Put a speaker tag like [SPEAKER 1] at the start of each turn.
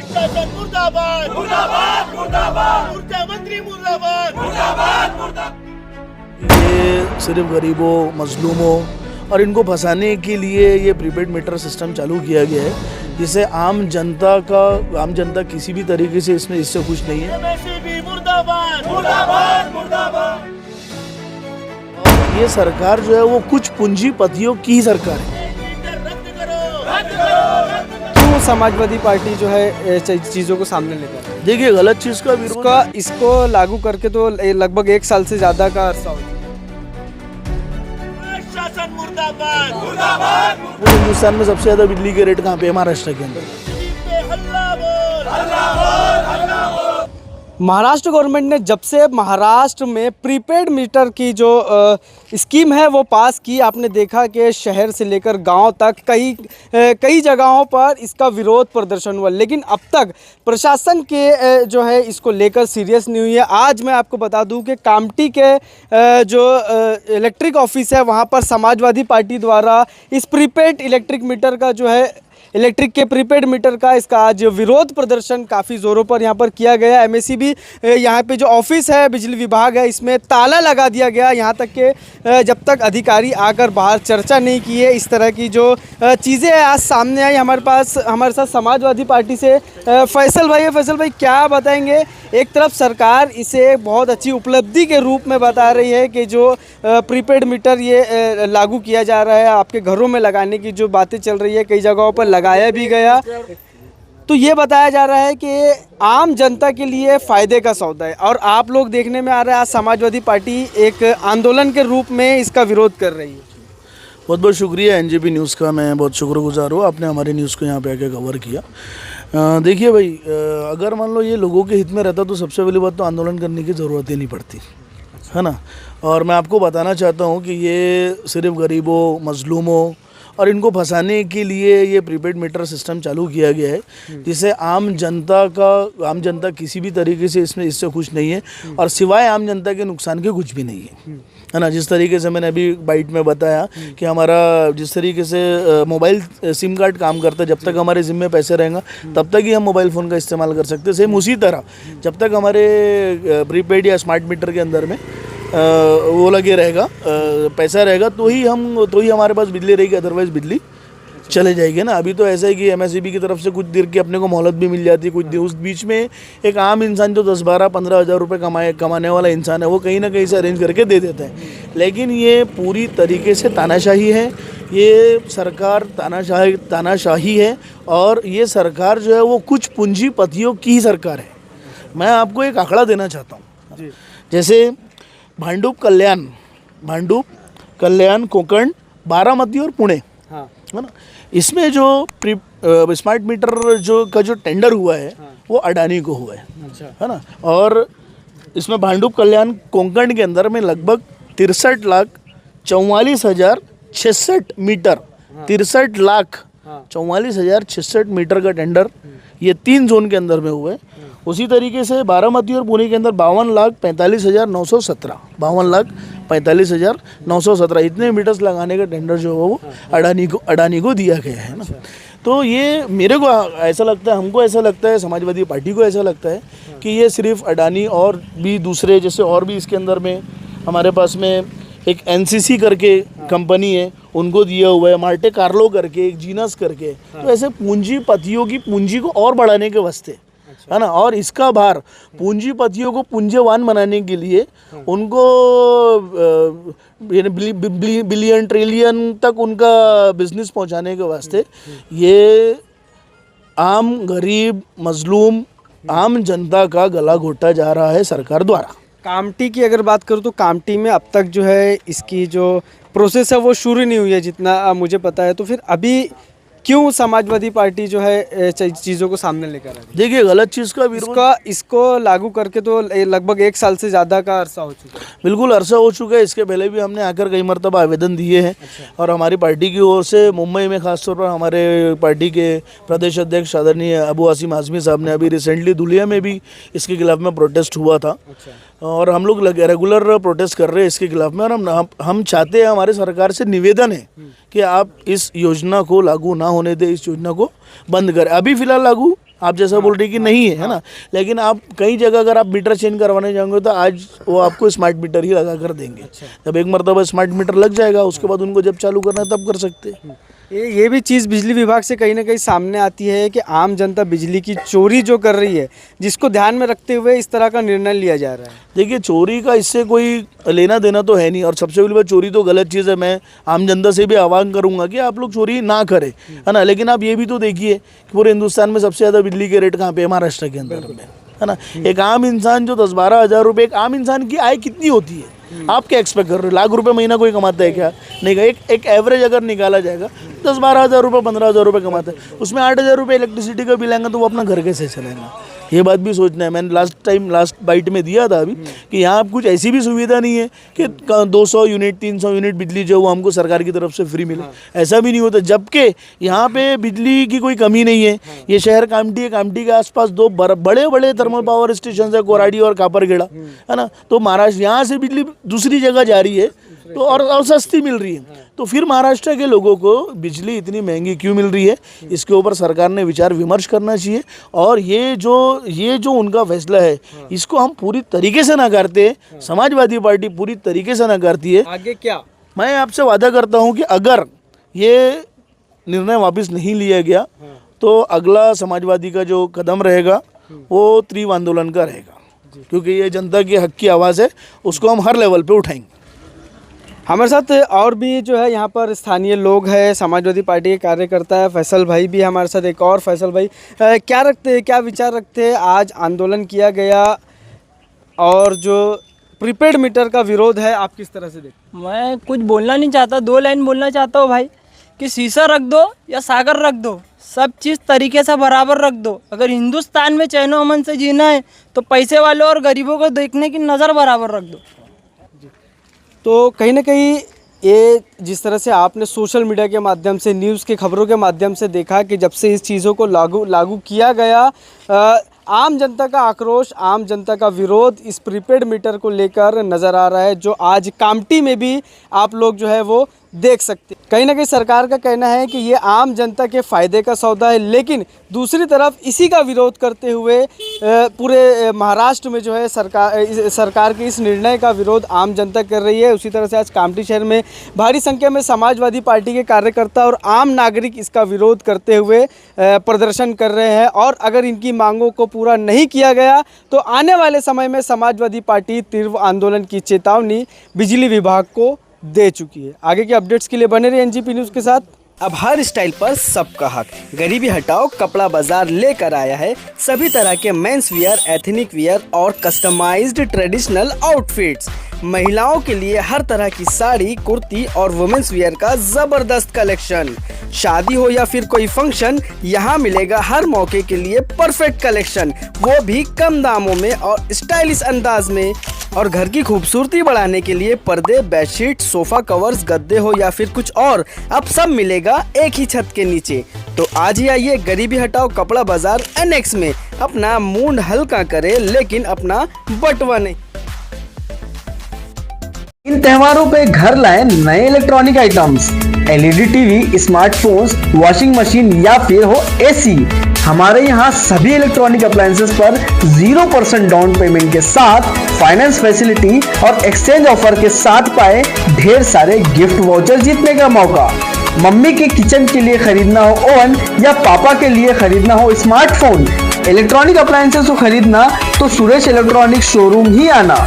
[SPEAKER 1] शासन मुर्दाबाद मुर्दाबाद मुर्दाबाद ऊर्जा मंत्री मुर्दाबाद मुर्दाबाद मुर्दाबाद।
[SPEAKER 2] ये सिर्फ गरीबों, मजलूमों और इनको फंसाने के लिए ये प्रीपेड मीटर सिस्टम चालू किया गया है, जिससे आम जनता किसी भी तरीके से इससे खुश नहीं है।
[SPEAKER 1] एमएसपी मुर्दाबाद मुर्दाबाद मुर्दाबाद।
[SPEAKER 2] ये सरकार जो है वो कुछ पूंजीपतियों की ही सरकार है।
[SPEAKER 1] रद्द करो रद्द करो।
[SPEAKER 3] क्यों समाजवादी पार्टी जो है चीज़ों को सामने लेकर आई?
[SPEAKER 2] देखिए, गलत चीज़ का विरोध
[SPEAKER 3] इसको लागू करके तो लगभग 1 साल से ज़्यादा का अरसा हो गया।
[SPEAKER 1] शासन मुर्दाबाद मुर्दाबाद।
[SPEAKER 2] पूरे हिंदुस्तान में सबसे ज़्यादा बिजली के रेट कहाँ पे है? महाराष्ट्र के अंदर।
[SPEAKER 1] हल्ला बोल हल्ला बोल हल्ला बोल।
[SPEAKER 3] महाराष्ट्र गवर्नमेंट ने जब से महाराष्ट्र में प्रीपेड मीटर की जो स्कीम है वो पास की, आपने देखा कि शहर से लेकर गांव तक कई जगहों पर इसका विरोध प्रदर्शन हुआ, लेकिन अब तक प्रशासन के जो है इसको लेकर सीरियस नहीं हुई है। आज मैं आपको बता दूं कि कामठी के जो इलेक्ट्रिक ऑफिस है वहां पर समाजवादी पार्टी द्वारा इस प्रीपेड इलेक्ट्रिक मीटर का जो है इलेक्ट्रिक के प्रीपेड मीटर का इसका आज विरोध प्रदर्शन काफ़ी ज़ोरों पर यहाँ पर किया गया। एमएसईबी यहाँ पे जो ऑफिस है, बिजली विभाग है, इसमें ताला लगा दिया गया, यहाँ तक कि जब तक अधिकारी आकर बाहर चर्चा नहीं की है। इस तरह की जो चीज़ें आज सामने आई। हमारे साथ समाजवादी पार्टी से फैसल भाई है। फैसल भाई, क्या बताएंगे? एक तरफ सरकार इसे बहुत अच्छी उपलब्धि के रूप में बता रही है कि जो प्रीपेड मीटर ये लागू किया जा रहा है, आपके घरों में लगाने की जो बातें चल रही है, कई जगहों पर लगाया भी गया, तो ये बताया जा रहा है कि आम जनता के लिए फ़ायदे का सौदा है। और आप लोग देखने में आ रहा है आज समाजवादी पार्टी एक आंदोलन के रूप में इसका विरोध कर रही है।
[SPEAKER 2] बहुत बहुत शुक्रिया एनजेपी न्यूज़ का, मैं बहुत शुक्रगुजार हूँ, आपने हमारी न्यूज़ को यहाँ पे आके कवर किया। देखिए भाई, अगर मान लो ये लोगों के हित में रहता तो सबसे पहली बात तो आंदोलन करने की ज़रूरत ही नहीं पड़ती, है ना। और मैं आपको बताना चाहता हूँ कि ये सिर्फ गरीबों, मजलूमों और इनको फंसाने के लिए ये प्रीपेड मीटर सिस्टम चालू किया गया है, जिससे आम जनता किसी भी तरीके से इससे खुश नहीं है और सिवाय आम जनता के नुकसान के कुछ भी नहीं है ना। जिस तरीके से मैंने अभी बाइट में बताया कि हमारा जिस तरीके से मोबाइल सिम कार्ड काम करता है, जब तक हमारे जिम्मे पैसे रहेंगा तब तक ही हम मोबाइल फ़ोन का इस्तेमाल कर सकते हैं। सेम उसी तरह जब तक हमारे प्रीपेड या स्मार्ट मीटर के अंदर में वो लगे रहेगा, पैसा रहेगा, तो ही हमारे पास बिजली रहेगी, अदरवाइज़ बिजली चले जाएगी ना। अभी तो ऐसा है कि एमएसईबी की तरफ से कुछ देर की अपने को मोहलत भी मिल जाती है, कुछ उस बीच में एक आम इंसान जो 10-12-15 हज़ार रुपये कमाने वाला इंसान है, वो कहीं ना कहीं से अरेंज करके दे देता है। लेकिन ये पूरी तरीके से तानाशाही है, ये सरकार तानाशाही है और ये सरकार जो है वो कुछ पूंजीपतियों की ही सरकार है। मैं आपको एक आंकड़ा देना चाहता हूँ। जैसे भांडुप कल्याण कोंकण, बारामती और पुणे, है ना, इसमें जो स्मार्ट मीटर जो टेंडर हुआ है वो अडानी को हुआ है ना। और इसमें भांडुप कल्याण कोंकण के अंदर में लगभग 63,44,066 मीटर, 63,44,066 मीटर का टेंडर ये 3 जोन के अंदर में हुआ है। उसी तरीके से बारामती और पुणे के अंदर 52,45,917 52,45,917 इतने मीटर्स लगाने का टेंडर जो है वो अडानी को दिया गया है ना। तो ये मेरे को ऐसा लगता है, हमको ऐसा लगता है, समाजवादी पार्टी को ऐसा लगता है कि ये सिर्फ अडानी और भी दूसरे जैसे और भी इसके अंदर में हमारे पास में एक एनसीसी करके कंपनी है, उनको दिया हुआ है, मार्टे कार्लो करके, एक जीनस करके। तो ऐसे पूंजीपतियों की पूंजी को और बढ़ाने के वास्ते, है ना, और इसका भार पूंजीपतियों को पुंजवान बनाने के लिए उनको बिलियन ट्रिलियन तक उनका बिजनेस पहुंचाने के वास्ते ये आम गरीब मजलूम आम जनता का गला घोटा जा रहा है सरकार द्वारा।
[SPEAKER 3] कामठी की अगर बात करूँ तो कामठी में अब तक जो है इसकी जो प्रोसेस है वो शुरू नहीं हुई है जितना मुझे पता है। तो फिर अभी क्यों समाजवादी पार्टी जो है चीज़ों को सामने लेकर आई?
[SPEAKER 2] देखिए, गलत चीज़ का विरोध
[SPEAKER 3] इसको लागू करके तो लगभग 1 साल से ज़्यादा का अरसा हो चुका है।
[SPEAKER 2] बिल्कुल अरसा हो चुका है। इसके पहले भी हमने आकर कई मरतबा आवेदन दिए हैं। और हमारी पार्टी की ओर से मुंबई में खासतौर पर हमारे पार्टी के प्रदेश अध्यक्ष आदरणीय अबू आसिम आज़मी साहब ने अभी रिसेंटली धुलिया में भी इसके खिलाफ में प्रोटेस्ट हुआ था। और हम लोग रेगुलर प्रोटेस्ट कर रहे हैं इसके खिलाफ में। और हम चाहते हैं, हमारे सरकार से निवेदन है कि आप इस योजना को लागू ना होने दें, इस योजना को बंद करें। अभी फ़िलहाल लागू आप जैसा बोल रहे कि नहीं है ना, लेकिन आप कई जगह अगर आप मीटर चेंज करवाने जाओगे तो आज वो आपको स्मार्ट मीटर ही लगा कर देंगे। जब एक मरतबा स्मार्ट मीटर लग जाएगा उसके बाद उनको जब चालू करना है तब कर सकते हैं।
[SPEAKER 3] ये भी चीज़ बिजली विभाग से कहीं ना कहीं सामने आती है कि आम जनता बिजली की चोरी जो कर रही है, जिसको ध्यान में रखते हुए इस तरह का निर्णय लिया जा रहा है।
[SPEAKER 2] देखिए, चोरी का इससे कोई लेना देना तो है नहीं, और सबसे पहली बात चोरी तो गलत चीज़ है। मैं आम जनता से भी आह्वान करूंगा कि आप लोग चोरी ना करें, है ना। लेकिन आप ये भी तो देखिए कि पूरे हिंदुस्तान में सबसे ज़्यादा बिजली के रेट कहाँ पे, महाराष्ट्र के अंदर में, है ना। एक आम इंसान जो 10-12 हज़ार रुपये, एक आम इंसान की आय कितनी होती है, आप क्या एक्सपेक्ट कर रहे हो? लाख रुपए महीना कोई कमाता है क्या? नहीं। एक एवरेज अगर निकाला जाएगा 10-12 हज़ार रुपये, 15 हज़ार रुपये कमाता है, उसमें 8 हज़ार रुपये इलेक्ट्रिसिटी का बिल आएगा तो वो अपना घर कैसे चलेगा? ये बात भी सोचना है। मैंने लास्ट बाइट में दिया था अभी कि यहाँ कुछ ऐसी भी सुविधा नहीं है कि 200 यूनिट 300 यूनिट बिजली जो वो हमको सरकार की तरफ से फ्री मिले, ऐसा भी नहीं होता। जबकि यहाँ पे बिजली की कोई कमी नहीं है। ये शहर कामठी है, कामठी के आसपास 2 बड़े बड़े थर्मल पावर स्टेशन है, कोराडी और कापरगेड़ा, है ना। तो महाराष्ट्र यहाँ से बिजली दूसरी जगह जा रही है तो और सस्ती मिल रही है, तो फिर महाराष्ट्र के लोगों को बिजली इतनी महंगी क्यों मिल रही है? इसके ऊपर सरकार ने विचार विमर्श करना चाहिए। और ये जो उनका फैसला है इसको हम पूरी तरीके से नकारते हैं। समाजवादी पार्टी पूरी तरीके से नकारती है।
[SPEAKER 3] आगे क्या?
[SPEAKER 2] मैं आपसे वादा करता हूँ कि अगर ये निर्णय वापस नहीं लिया गया तो अगला समाजवादी का जो कदम रहेगा वो तीव्र आंदोलन का रहेगा, क्योंकि ये जनता के हक की आवाज़ है, उसको हम हर लेवल पे उठाएंगे।
[SPEAKER 3] हमारे साथ और भी जो है यहाँ पर स्थानीय लोग हैं, समाजवादी पार्टी के कार्यकर्ता है, फैसल भाई भी हमारे साथ। एक और फैसल भाई, क्या विचार रखते हैं? आज आंदोलन किया गया और जो प्रीपेड मीटर का विरोध है, आप किस तरह से देखते?
[SPEAKER 4] मैं कुछ बोलना नहीं चाहता, 2 लाइन बोलना चाहता हूँ भाई कि शीशा रख दो या सागर रख दो, सब चीज़ तरीके से बराबर रख दो। अगर हिंदुस्तान में चैन व अमन से जीना है तो पैसे वालों और गरीबों को देखने की नज़र बराबर रख दो।
[SPEAKER 3] तो कहीं ना कहीं ये जिस तरह से आपने सोशल मीडिया के माध्यम से, न्यूज़ की खबरों के माध्यम से देखा कि जब से इस चीज़ों को लागू किया गया, आम जनता का आक्रोश, आम जनता का विरोध इस प्रीपेड मीटर को लेकर नज़र आ रहा है, जो आज कामठी में भी आप लोग जो है वो देख सकते हैं। कहीं ना कहीं सरकार का कहना है कि ये आम जनता के फ़ायदे का सौदा है, लेकिन दूसरी तरफ इसी का विरोध करते हुए पूरे महाराष्ट्र में जो है सरकार के इस निर्णय का विरोध आम जनता कर रही है। उसी तरह से आज कामठी शहर में भारी संख्या में समाजवादी पार्टी के कार्यकर्ता और आम नागरिक इसका विरोध करते हुए प्रदर्शन कर रहे हैं। और अगर इनकी मांगों को पूरा नहीं किया गया तो आने वाले समय में समाजवादी पार्टी तीव्र आंदोलन की चेतावनी बिजली विभाग को दे चुकी है। आगे के अपडेट्स के लिए बने रहिए एनजीपी न्यूज़ के साथ। अब हर स्टाइल पर सबका हक, गरीबी हटाओ कपड़ा बाजार लेकर आया है सभी तरह के मेंस वियर, एथनिक वियर और कस्टमाइज्ड ट्रेडिशनल आउटफिट्स। महिलाओं के लिए हर तरह की साड़ी, कुर्ती और वुमेन्स वियर का जबरदस्त कलेक्शन। शादी हो या फिर कोई फंक्शन, यहाँ मिलेगा हर मौके के लिए परफेक्ट कलेक्शन, वो भी कम दामों में और स्टाइलिश अंदाज में। और घर की खूबसूरती बढ़ाने के लिए पर्दे, बेडशीट, सोफा कवर्स, गद्दे हो या फिर कुछ और, अब सब मिलेगा एक ही छत के नीचे। तो आज ही आइए गरीबी हटाओ कपड़ा बाजार एनेक्स में, अपना मूड हल्का करे लेकिन अपना बटवा नहीं।
[SPEAKER 5] इन त्योहारों पे घर लाएं नए electronic items, LED TV, smartphones, washing machine या फिर हो एसी। हमारे यहाँ सभी इलेक्ट्रॉनिक अप्लायंसेस पर 0% डाउन पेमेंट के साथ फाइनेंस फैसिलिटी और एक्सचेंज ऑफर के साथ पाए ढेर सारे गिफ्ट वाउचर जीतने का मौका। मम्मी के किचन के लिए खरीदना हो ओवन या पापा के लिए खरीदना हो स्मार्टफोन, इलेक्ट्रॉनिक अप्लायंसेस को खरीदना तो सुरेश इलेक्ट्रॉनिक शोरूम ही आना।